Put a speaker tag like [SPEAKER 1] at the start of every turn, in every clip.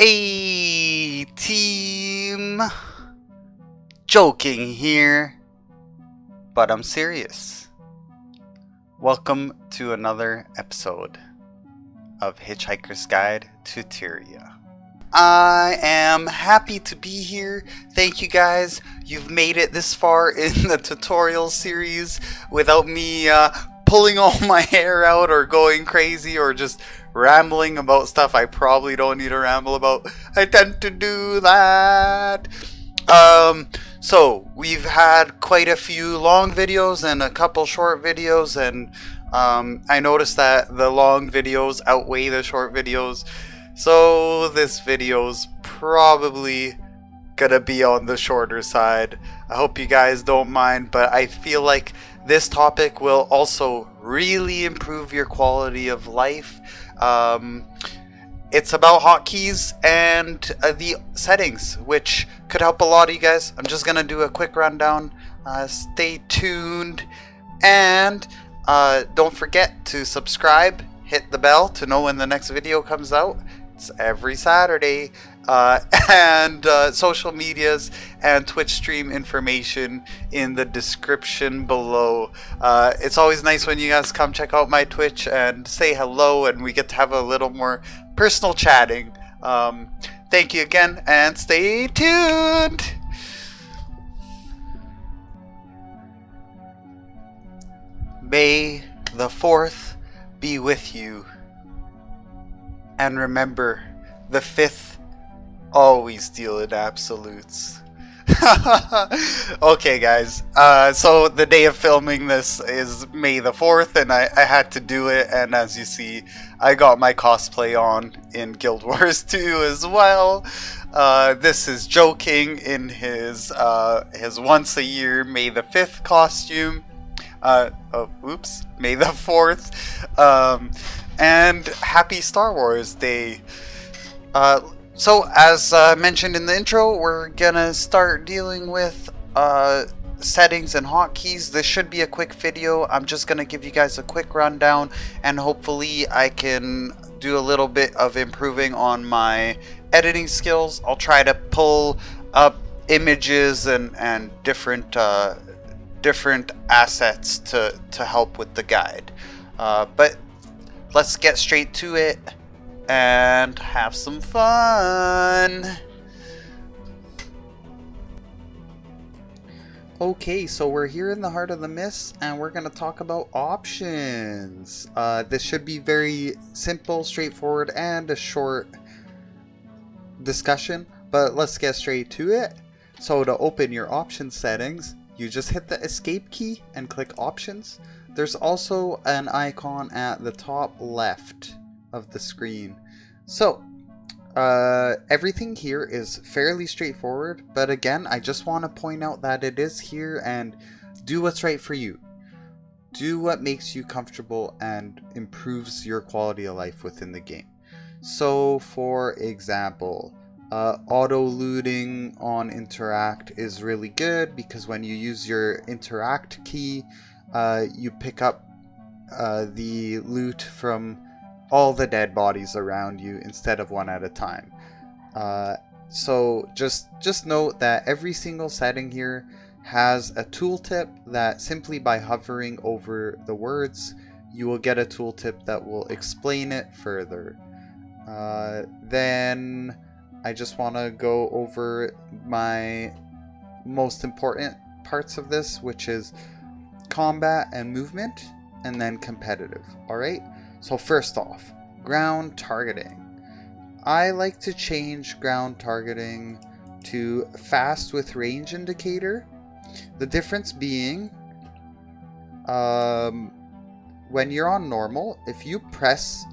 [SPEAKER 1] A team, joking here, but I'm serious. Welcome to another episode of Hitchhiker's Guide to Tyria. I am happy to be here. Thank you guys. You've made it this far in the tutorial series without me pulling all my hair out or going crazy or just rambling about stuff I probably don't need to ramble about. I tend to do that. So we've had quite a few long videos and a couple short videos, and I noticed that the long videos outweigh the short videos. So this video's probably gonna be on the shorter side. I hope you guys don't mind, but I feel like this topic will also really improve your quality of life. It's about hotkeys and the settings, which could help a lot of you guys. I'm just gonna do a quick rundown. Stay tuned, and don't forget to subscribe, hit the bell to know when the next video comes out. It's every Saturday. And social medias and Twitch stream information in the description below. It's always nice when you guys come check out my Twitch and say hello, and we get to have a little more personal chatting. Thank you again, and stay tuned. May the 4th be with you, and remember, the 5th always deal in absolutes. Okay guys, so the day of filming this is May the 4th, and I had to do it, and as you see, I got my cosplay on in Guild Wars 2 as well. This is Joking in his once a year May the 5th costume. May the 4th. And happy Star Wars Day. So, as mentioned in the intro, we're gonna start dealing with settings and hotkeys. This should be a quick video. I'm just gonna give you guys a quick rundown, and hopefully I can do a little bit of improving on my editing skills. I'll try to pull up images and different assets to help with the guide. But let's get straight to it and have some fun. Okay, so we're here in the heart of the mist, and we're going to talk about options. This should be very simple, straightforward, and a short discussion, but let's get straight to it. So to open your option settings, you just hit the escape key and click options. There's also an icon at the top left of the screen. So everything here is fairly straightforward, but again, I just want to point out that it is here, and do what's right for you. Do what makes you comfortable and improves your quality of life within the game. So for example, auto looting on interact is really good, because when you use your interact key, you pick up the loot from all the dead bodies around you instead of one at a time. So just note that every single setting here has a tooltip that simply by hovering over the words, you will get a tooltip that will explain it further. Then I just want to go over my most important parts of this, which is combat and movement, and then competitive. Alright, so first off, ground targeting. I like to change ground targeting to fast with range indicator. The difference being, when you're on normal, if you press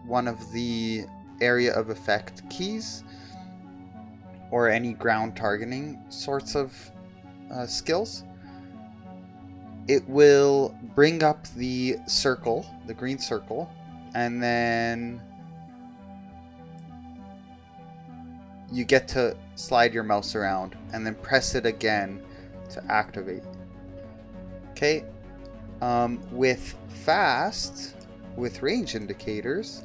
[SPEAKER 1] one of the area of effect keys or any ground targeting sorts of skills, it will bring up the circle, the green circle, and then you get to slide your mouse around and then press it again to activate. Okay, with fast, with range indicators,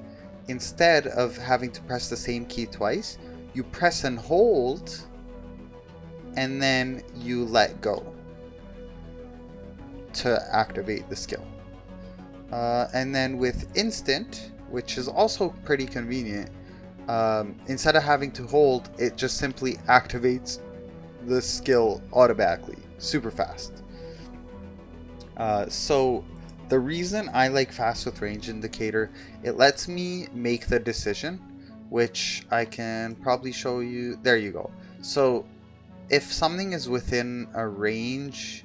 [SPEAKER 1] instead of having to press the same key twice, you press and hold, and then you let go to activate the skill. And then with instant, which is also pretty convenient, instead of having to hold, it just simply activates the skill automatically, super fast. So the reason I like fast with range indicator, it lets me make the decision, which I can probably show you. There you go. So if something is within a range,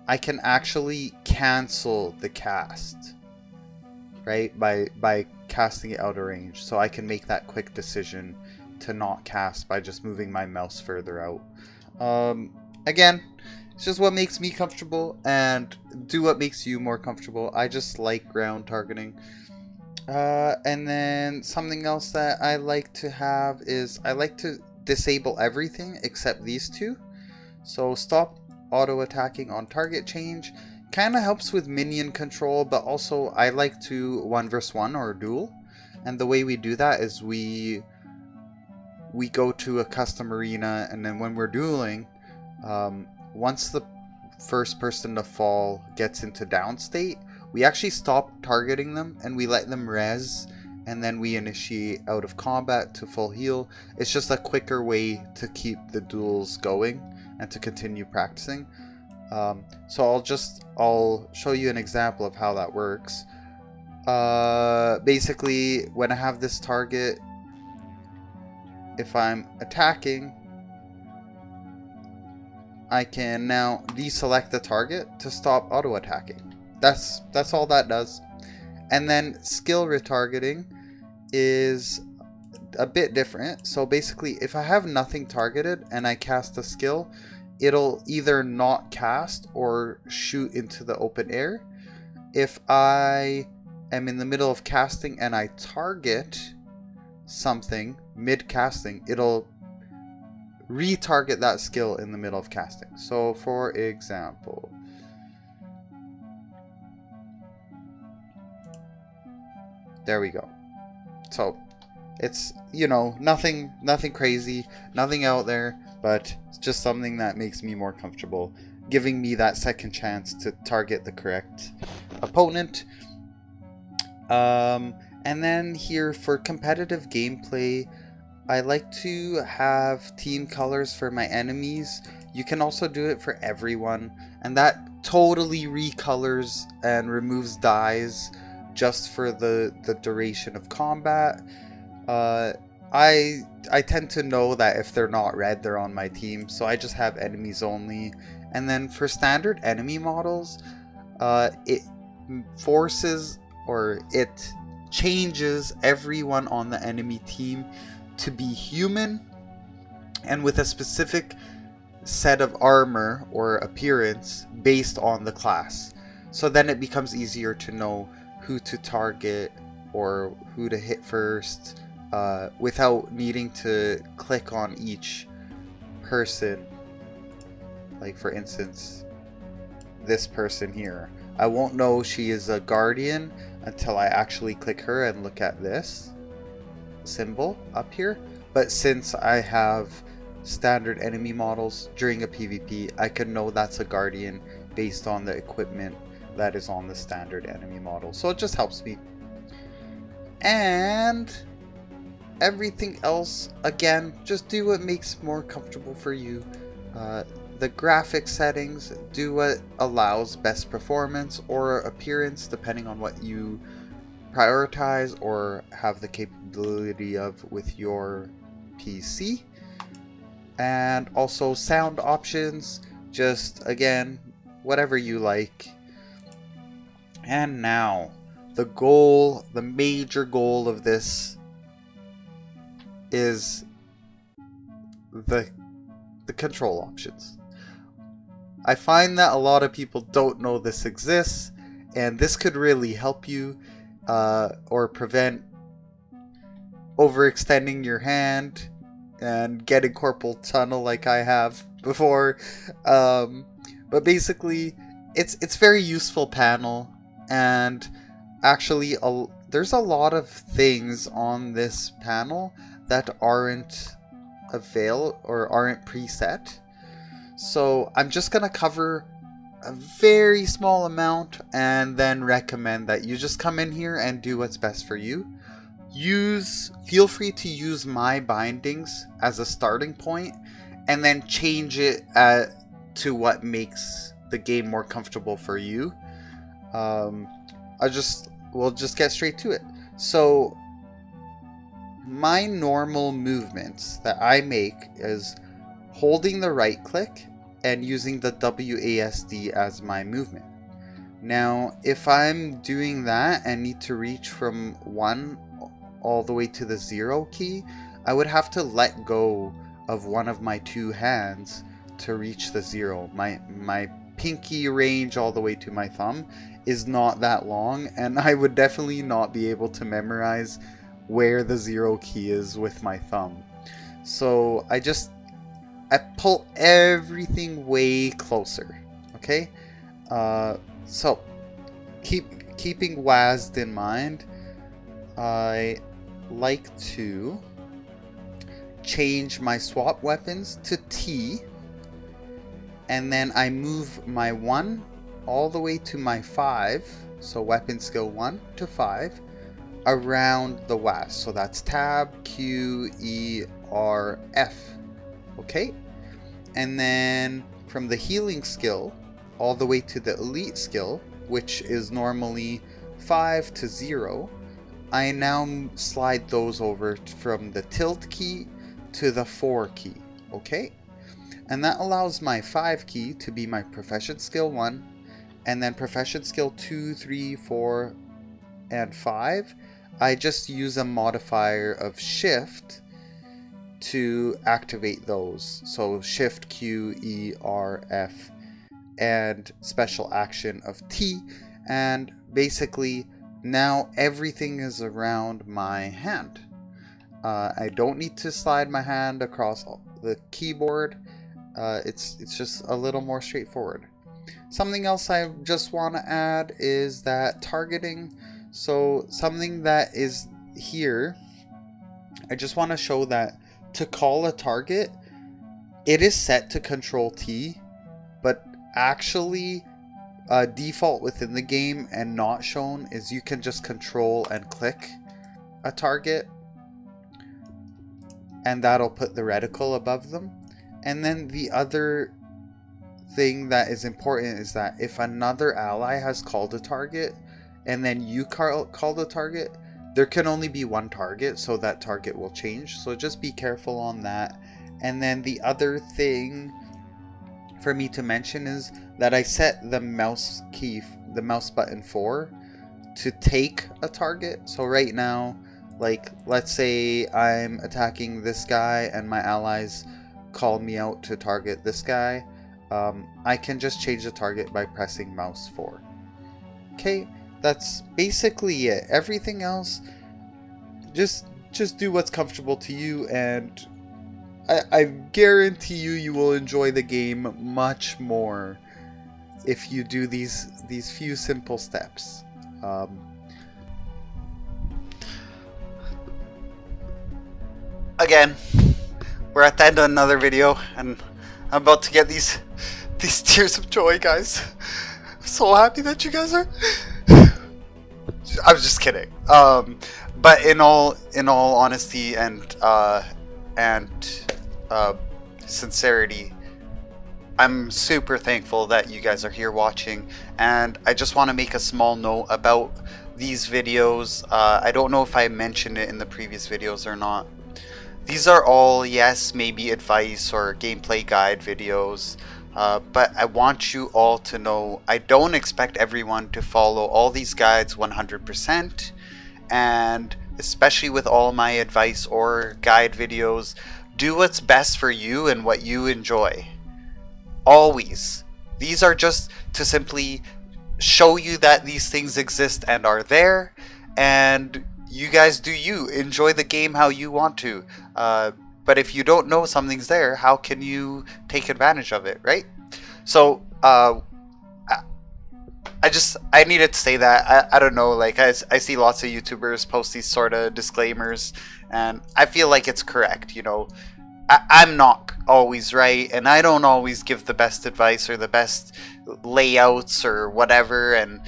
[SPEAKER 1] I can actually cancel the cast, right? By casting it out of range. So I can make that quick decision to not cast by just moving my mouse further out. Again, it's just what makes me comfortable, and do what makes you more comfortable. I just like ground targeting. And then something else that I like to have is I like to disable everything except these two. So stop auto attacking on target change kind of helps with minion control, but also I like to 1v1 or duel. And the way we do that is we go to a custom arena, and then when we're dueling, once the first person to fall gets into down state, we actually stop targeting them and we let them res, and then we initiate out of combat to full heal. It's just a quicker way to keep the duels going and to continue practicing. So I'll show you an example of how that works. Basically, when I have this target, if I'm attacking, I can now deselect the target to stop auto attacking. That's all that does. And then skill retargeting is a bit different. So basically, if I have nothing targeted and I cast a skill, it'll either not cast or shoot into the open air. If I am in the middle of casting and I target something mid-casting, it'll retarget that skill in the middle of casting. So for example, there we go. So it's, you know, nothing crazy, nothing out there, but it's just something that makes me more comfortable, giving me that second chance to target the correct opponent. And then here for competitive gameplay, I like to have team colors for my enemies. You can also do it for everyone, and that totally recolors and removes dyes just for the duration of combat. I tend to know that if they're not red, they're on my team, so I just have enemies only. And then for standard enemy models, it forces, or it changes everyone on the enemy team to be human and with a specific set of armor or appearance based on the class. So then it becomes easier to know who to target or who to hit first, without needing to click on each person. Like for instance, this person here, I won't know she is a guardian until I actually click her and look at this symbol up here. But since I have standard enemy models during a PvP, I can know that's a guardian based on the equipment that is on the standard enemy model. So it just helps me. And everything else, again, just do what makes more comfortable for you. The graphic settings, do what allows best performance or appearance depending on what you prioritize or have the capability of with your PC. And also sound options, just again, whatever you like. And now, the goal, the major goal of this is the control options. I find that a lot of people don't know this exists, and this could really help you or prevent overextending your hand and getting carpal tunnel like I have before. But basically, it's very useful panel, and actually there's a lot of things on this panel that aren't aren't preset. So I'm just gonna cover a very small amount and then recommend that you just come in here and do what's best for you. Feel free to use my bindings as a starting point and then change it to what makes the game more comfortable for you. We'll just get straight to it. So my normal movements that I make is holding the right click and using the WASD as my movement. Now, if I'm doing that and need to reach from 1 all the way to the 0 key, I would have to let go of one of my 2 hands to reach the 0. My pinky range all the way to my thumb is not that long, and I would definitely not be able to memorize where the 0 key is with my thumb. So I pull everything way closer. Okay, so keeping WASD in mind, I like to change my swap weapons to T, and then I move my 1 all the way to my 5, so weapon skill 1 to 5, around the WASD. So that's tab, Q, E, R, F. Okay, and then from the healing skill all the way to the elite skill, which is normally 5 to 0, I now slide those over from the tilt key to the 4 key. Okay, and that allows my 5 key to be my profession skill 1, and then profession skill 2, 3, 4, and 5. I just use a modifier of shift to activate those. So shift, Q, E, R, F, and special action of T, and basically now everything is around my hand. I don't need to slide my hand across the keyboard. It's just a little more straightforward. Something else I just want to add is that targeting. So something that is here, I just want to show that to call a target, it is set to Control T, but actually default within the game and not shown is you can just control and click a target, and that'll put the reticle above them. And then the other thing that is important is that if another ally has called a target and then you call the target, there can only be one target, so that target will change. So just be careful on that. And then the other thing for me to mention is that I set the mouse button 4 to take a target. So right now, like, let's say I'm attacking this guy and my allies call me out to target this guy, I can just change the target by pressing mouse 4. Okay, that's basically it. Everything else, just do what's comfortable to you, and I guarantee you will enjoy the game much more if you do these few simple steps. Again, we're at the end of another video, and I'm about to get these tears of joy, guys. I'm so happy that you guys are. I was just kidding. But in all honesty and sincerity, I'm super thankful that you guys are here watching, and I just want to make a small note about these videos. I don't know if I mentioned it in the previous videos or not. These are all, yes, maybe advice or gameplay guide videos, but I want you all to know I don't expect everyone to follow all these guides 100%, and especially with all my advice or guide videos, do what's best for you and what you enjoy. Always. These are just to simply show you that these things exist and are there, and you guys do you. Enjoy the game how you want to. But if you don't know something's there, how can you take advantage of it, right? So, I needed to say that. I don't know, like I see lots of YouTubers post these sort of disclaimers, and I feel like it's correct, you know. I'm not always right, and I don't always give the best advice or the best layouts or whatever, and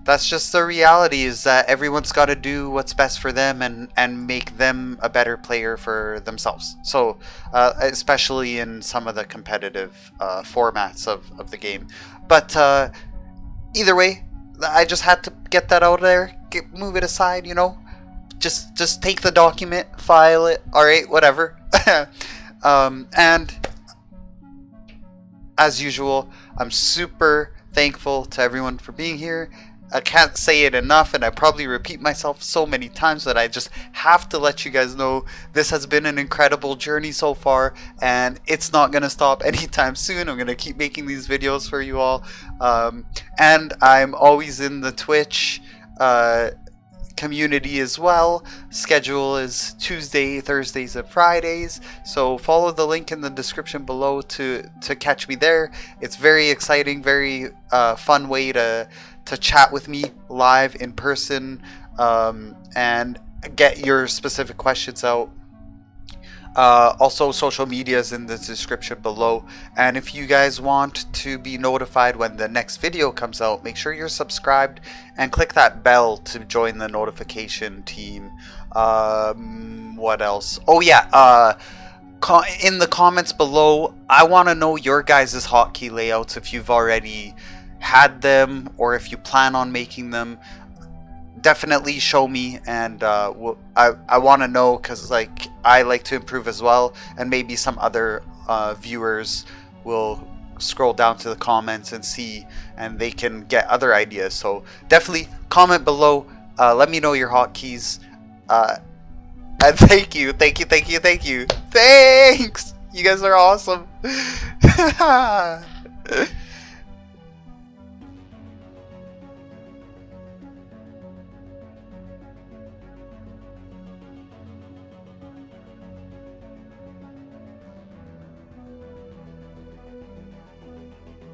[SPEAKER 1] that's just the reality, is that everyone's got to do what's best for them and make them a better player for themselves. So especially in some of the competitive formats of the game. But either way, I just had to get that out there, move it aside, you know. Just take the document, file it, alright, whatever. And as usual, I'm super thankful to everyone for being here. I can't say it enough, and I probably repeat myself so many times that I just have to let you guys know this has been an incredible journey so far, and it's not going to stop anytime soon. I'm going to keep making these videos for you all, and I'm always in the Twitch community as well. Schedule is Tuesday, Thursdays, and Fridays, so follow the link in the description below to catch me there. It's very exciting, very fun way to chat with me live in person, and get your specific questions out. Also, social media is in the description below, and if you guys want to be notified when the next video comes out, make sure you're subscribed and click that bell to join the notification team. What else? Oh yeah, in the comments below, I want to know your guys' hotkey layouts, if you've already had them or if you plan on making them. Definitely show me, and I want to know, because like I like to improve as well, and maybe some other viewers will scroll down to the comments and see, and they can get other ideas. So definitely comment below, let me know your hotkeys, and thank you, thanks, you guys are awesome.